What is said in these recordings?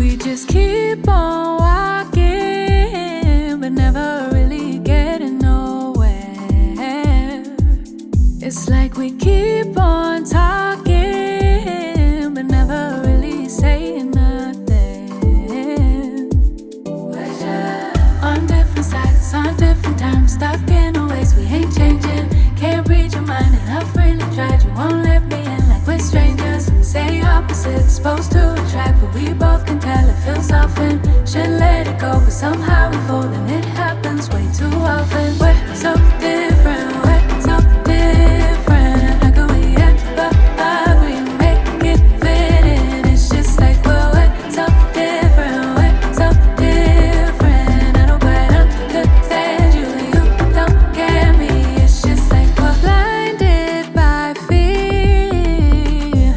We just keep on walking, but never really getting nowhere. It's like we keep on talking, but never really saying nothing. On different sides, on different times, stuck in a ways we ain't changing. Can't read your mind, and I've really tried. You won't let me in like we're strangers. Say opposites, supposed to attract, but we both can tell it feels often. Should let it go, but somehow we fold, and it happens way too often. We're so different, we're so different. How could we ever agree, make it fit in? It's just like we're so different, we're so different. I don't quite understand you, you don't get me. It's just like we're blinded by fear.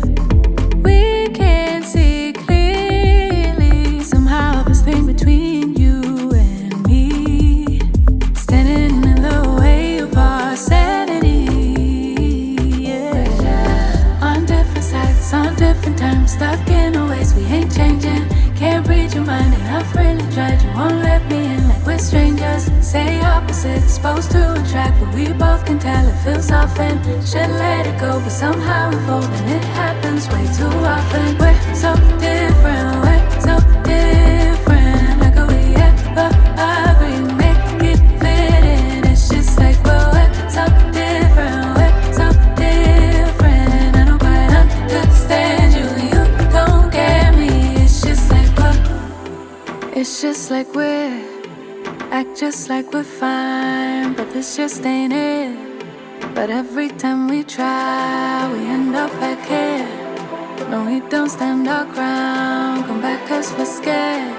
We can't see clearly. Somehow this thing between you and me, standing in the way of our sanity. Yeah. On different sides, on different times, stuck in a ways we ain't changing. Can't read your mind, and I've really tried. You won't let me in like we're strangers. Say opposites, supposed to attract, but we both can tell it feels often. Should let it go, but somehow we fold, and it happens way too often. We're so different, we're so different. How could we ever agree, make it fit in? It's just like we're so different, we're so different. I don't quite understand you, you don't get me. It's just like we're act just like we're fine, but this just ain't it. But every time we try, we end up back here. No, we don't stand our ground, come back 'cause we're scared.